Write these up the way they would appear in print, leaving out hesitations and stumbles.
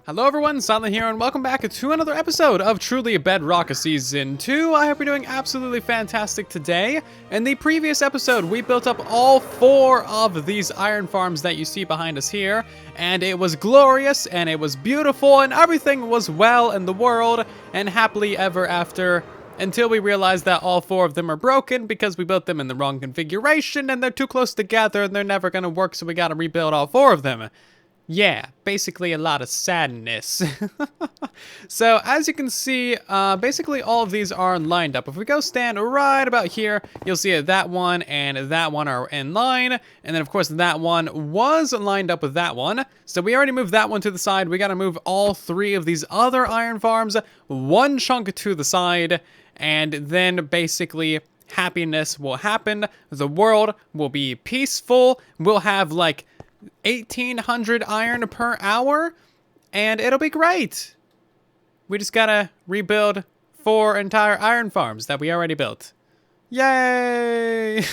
Hello everyone, Silent here, and welcome back to another episode of Truly Bedrock Season 2. I hope you're doing absolutely fantastic today. In the previous episode, we built up all 4 of these iron farms that you see behind us here, and it was glorious, and it was beautiful, and everything was well in the world, and happily ever after, until we realized that all 4 of them are broken because we built them in the wrong configuration, and they're too close together, and they're never gonna work, so we gotta rebuild all 4 of them. Yeah, basically a lot of sadness. So, as you can see, basically all of these are lined up. If we go stand right about here, you'll see that one and that one are in line. And then, of course, that one was lined up with that one. So we already moved that one to the side. We gotta move all 3 of these other iron farms, one chunk to the side. And then, basically, happiness will happen. The world will be peaceful. We'll have, like, 1,800 iron per hour, and it'll be great. We just gotta rebuild 4 entire iron farms that we already built. Yay!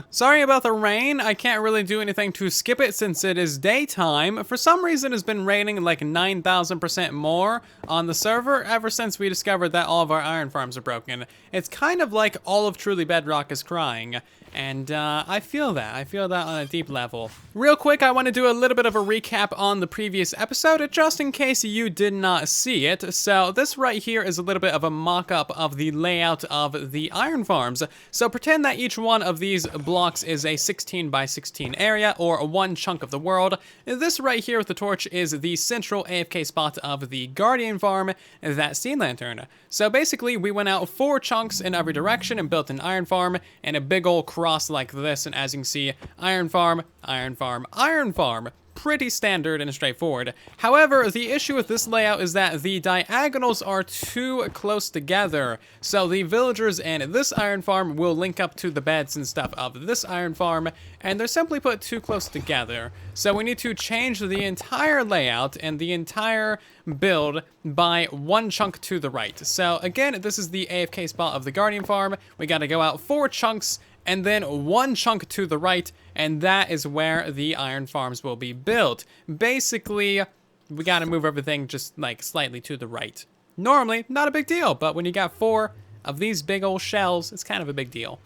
Sorry about the rain. I can't really do anything to skip it since it is daytime. For some reason, it's been raining like 9,000% more on the server ever since we discovered that all of our iron farms are broken. It's kind of like all of Truly Bedrock is crying. And I feel that. I feel that on a deep level. Real quick, I want to do a little bit of a recap on the previous episode, just in case you did not see it. So this right here is a little bit of a mock-up of the layout of the iron farms. So pretend that each one of these blocks is a 16 by 16 area, or one chunk of the world. This right here with the torch is the central AFK spot of the Guardian farm, that sea lantern. So basically, we went out 4 chunks in every direction and built an iron farm and a big old cross like this, and as you can see, iron farm, iron farm, iron farm. Pretty standard and straightforward. However, the issue with this layout is that the diagonals are too close together. So the villagers in this iron farm will link up to the beds and stuff of this iron farm, and they're simply put too close together. So we need to change the entire layout and the entire build by 1 chunk to the right. So again, this is the AFK spot of the Guardian farm. We gotta go out 4 chunks and then 1 chunk to the right, and that is where the iron farms will be built. Basically, we gotta move everything just like slightly to the right. Normally, not a big deal, but when you got 4 of these big old shells, it's kind of a big deal.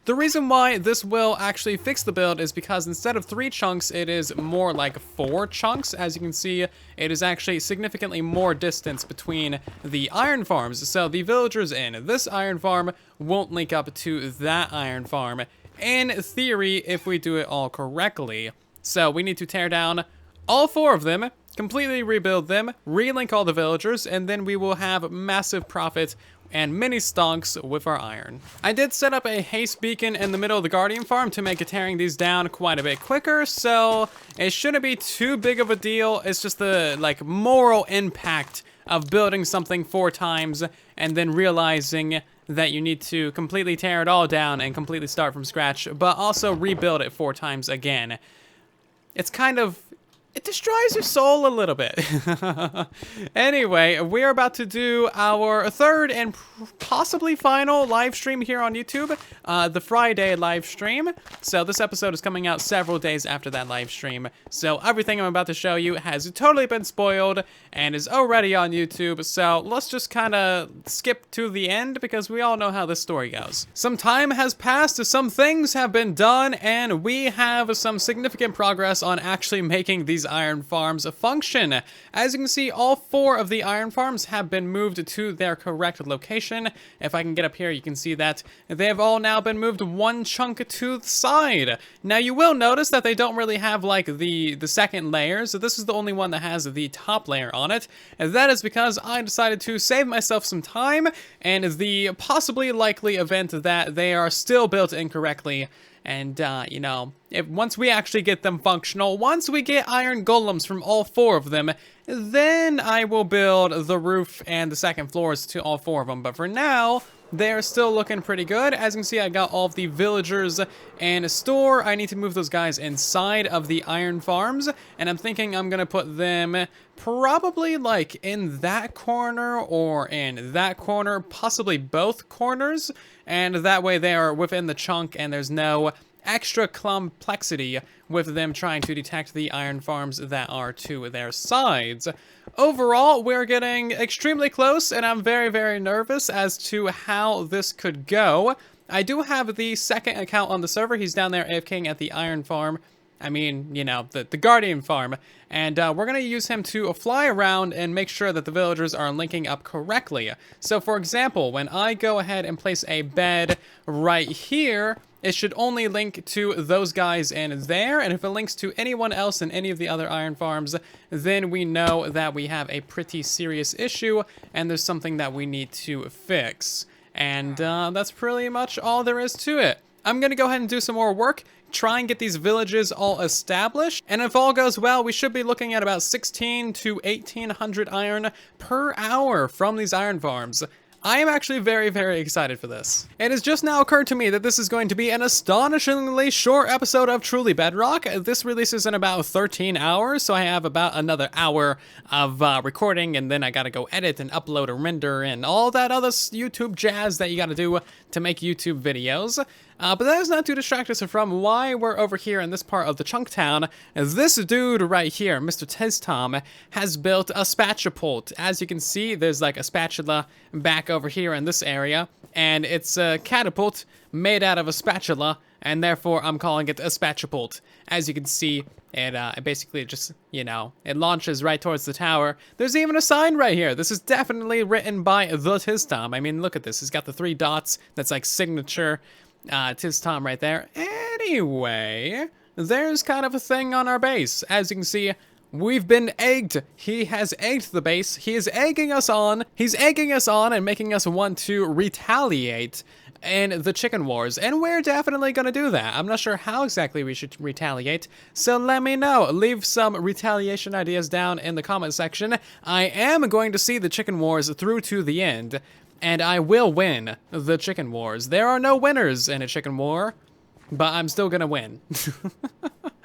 The reason why this will actually fix the build is because instead of 3 chunks, it is more like 4 chunks. As you can see, it is actually significantly more distance between the iron farms. So the villagers in this iron farm won't link up to that iron farm, in theory, if we do it all correctly. So we need to tear down all 4 of them, completely rebuild them, relink all the villagers, and then we will have massive profit and many stonks with our iron. I did set up a haste beacon in the middle of the Guardian farm to make tearing these down quite a bit quicker, so it shouldn't be too big of a deal. It's just the like moral impact of building something 4 times and then realizing that you need to completely tear it all down and completely start from scratch, but also rebuild it 4 times again. It's kind of, it destroys your soul a little bit. Anyway, we're about to do our 3rd and possibly final live stream here on YouTube, the Friday live stream. So this episode is coming out several days after that live stream. So everything I'm about to show you has totally been spoiled and is already on YouTube. So let's just kind of skip to the end because we all know how this story goes. Some time has passed, some things have been done, and we have some significant progress on actually making these iron farms function. As you can see, all 4 of the iron farms have been moved to their correct location. If I can get up here, you can see that they have all now been moved 1 chunk to the side. Now you will notice that they don't really have like the second layer, so this is the only one that has the top layer on it, and that is because I decided to save myself some time and the possibly likely event that they are still built incorrectly. And, you know, once we actually get them functional, once we get iron golems from all 4 of them, then I will build the roof and the second floors to all 4 of them. But for now, they're still looking pretty good. As you can see, I got all of the villagers in a store. I need to move those guys inside of the iron farms, and I'm thinking I'm gonna put them probably like in that corner or in that corner, possibly both corners, and that way they are within the chunk and there's no extra complexity with them trying to detect the iron farms that are to their sides. Overall, we're getting extremely close, and I'm very, very nervous as to how this could go. I do have the second account on the server. He's down there AFKing at the iron farm. I mean, you know, the Guardian farm. And we're going to use him to fly around and make sure that the villagers are linking up correctly. So, for example, when I go ahead and place a bed right here, it should only link to those guys in there. And if it links to anyone else in any of the other iron farms, then we know that we have a pretty serious issue and there's something that we need to fix. And that's pretty much all there is to it. I'm going to go ahead and do some more work, try and get these villages all established, and if all goes well, we should be looking at about 16 to 1800 iron per hour from these iron farms. I am actually very, very excited for this. It has just now occurred to me that this is going to be an astonishingly short episode of Truly Bedrock. This releases in about 13 hours, so I have about another hour of recording, and then I gotta go edit and upload and render and all that other YouTube jazz that you gotta do to make YouTube videos. But that is not to distract us from why we're over here in this part of the chunk town. This dude right here, Mr. Tistom, has built a spatula. As you can see, there's like a spatula back over here in this area, and it's a catapult made out of a spatula, and therefore I'm calling it a spatula. As you can see, it basically just, you know, it launches right towards the tower. There's even a sign right here. This is definitely written by the Tistom. I mean, look at this. He's got the 3 dots. That's like signature. Tistom right there. Anyway, there's kind of a thing on our base. As you can see, we've been egged. He has egged the base. He is egging us on. He's egging us on and making us want to retaliate in the chicken wars. And we're definitely going to do that. I'm not sure how exactly we should retaliate. So let me know. Leave some retaliation ideas down in the comment section. I am going to see the chicken wars through to the end. And I will win the chicken wars. There are no winners in a chicken war, but I'm still gonna win.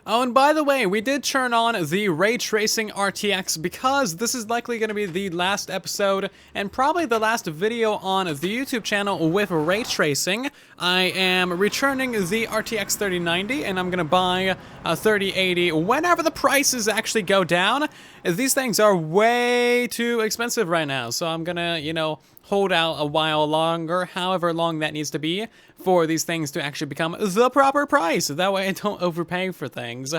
Oh, and by the way, we did turn on the Ray Tracing RTX because this is likely going to be the last episode and probably the last video on the YouTube channel with Ray Tracing. I am returning the RTX 3090 and I'm going to buy a 3080 whenever the prices actually go down. These things are way too expensive right now, so I'm going to, you know, hold out a while longer, however long that needs to be, for these things to actually become the proper price. That way I don't overpay for things.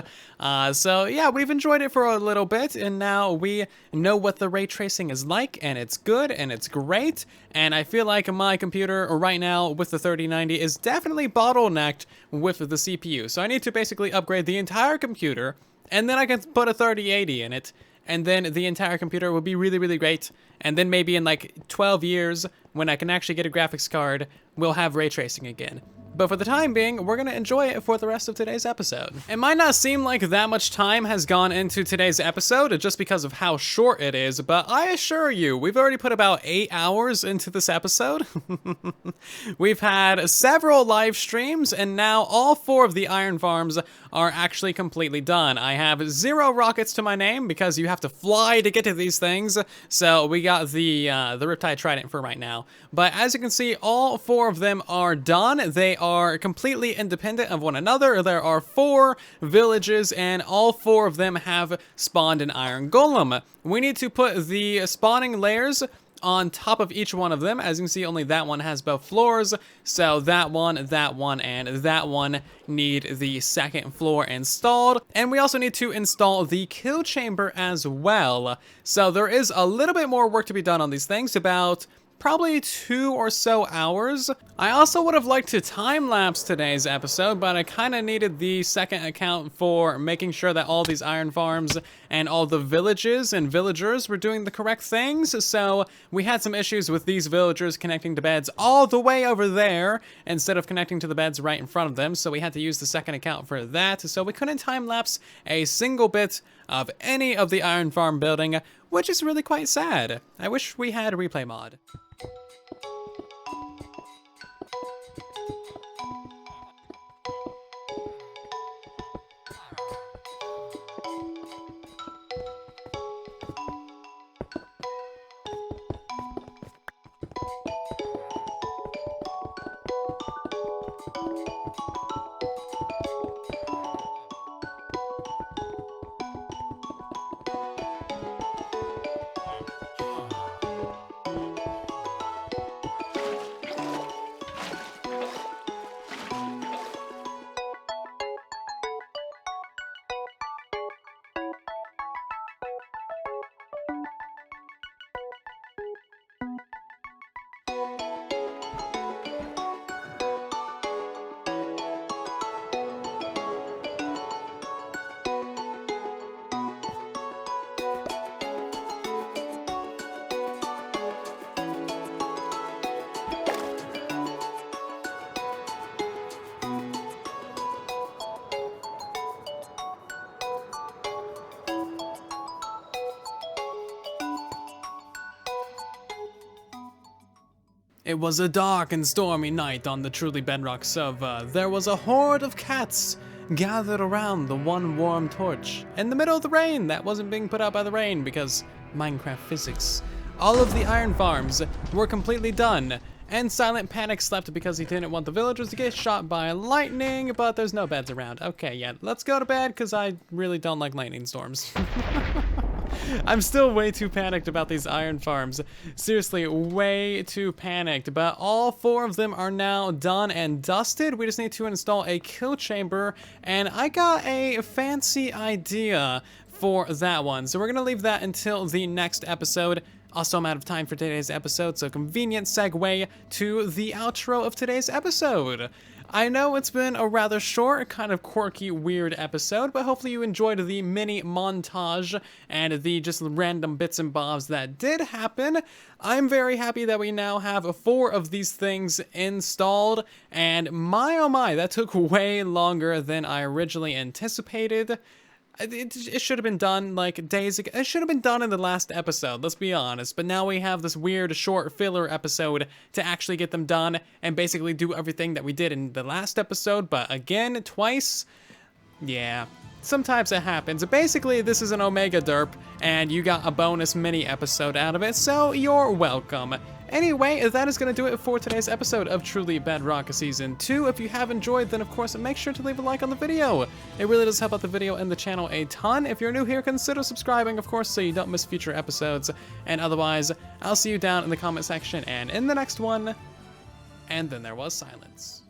So yeah, we've enjoyed it for a little bit, and now we know what the ray tracing is like, and it's good, and it's great, and I feel like my computer right now with the 3090 is definitely bottlenecked with the CPU. So I need to basically upgrade the entire computer, and then I can put a 3080 in it, and then the entire computer will be really, really great. And then maybe in like 12 years, when I can actually get a graphics card, we'll have ray tracing again. But for the time being, we're going to enjoy it for the rest of today's episode. It might not seem like that much time has gone into today's episode just because of how short it is, but I assure you, we've already put about 8 hours into this episode. We've had several live streams, and now all 4 of the iron farms are actually completely done. I have 0 rockets to my name because you have to fly to get to these things, so we got the Riptide Trident for right now. But as you can see, all 4 of them are done. They are completely independent of one another. There are 4 villages, and all 4 of them have spawned an iron golem. We need to put the spawning layers on top of each one of them. As you can see, only that one has both floors, so that one, and that one need the second floor installed. And we also need to install the kill chamber as well. So there is a little bit more work to be done on these things, about probably 2 or so hours. I also would have liked to time-lapse today's episode, but I kind of needed the second account for making sure that all these iron farms and all the villages and villagers were doing the correct things. So we had some issues with these villagers connecting to beds all the way over there instead of connecting to the beds right in front of them. So we had to use the second account for that. So we couldn't time-lapse a single bit of any of the iron farm building, which is really quite sad. I wish we had a replay mod. It was a dark and stormy night on the Truly Bedrock server. There was a horde of cats gathered around the one warm torch in the middle of the rain that wasn't being put out by the rain because Minecraft physics. All of the iron farms were completely done, and Silent Panic slept because he didn't want the villagers to get shot by lightning, but there's no beds around. Okay, yeah, let's go to bed because I really don't like lightning storms. I'm still way too panicked about these iron farms. Seriously, way too panicked. But all 4 of them are now done and dusted. We just need to install a kill chamber. And I got a fancy idea for that one. So we're going to leave that until the next episode. Also, I'm out of time for today's episode, so convenient segue to the outro of today's episode. I know it's been a rather short, kind of quirky, weird episode, but hopefully you enjoyed the mini montage and the just random bits and bobs that did happen. I'm very happy that we now have 4 of these things installed, and my oh my, that took way longer than I originally anticipated. It should have been done like days ago. It should have been done in the last episode, let's be honest. But now we have this weird short filler episode to actually get them done and basically do everything that we did in the last episode. But again, twice, yeah. Sometimes it happens. Basically, this is an Omega derp, and you got a bonus mini episode out of it, so you're welcome. Anyway, that is going to do it for today's episode of Truly Bedrock Season 2. If you have enjoyed, then of course, make sure to leave a like on the video. It really does help out the video and the channel a ton. If you're new here, consider subscribing, of course, so you don't miss future episodes. And otherwise, I'll see you down in the comment section and in the next one. And then there was silence.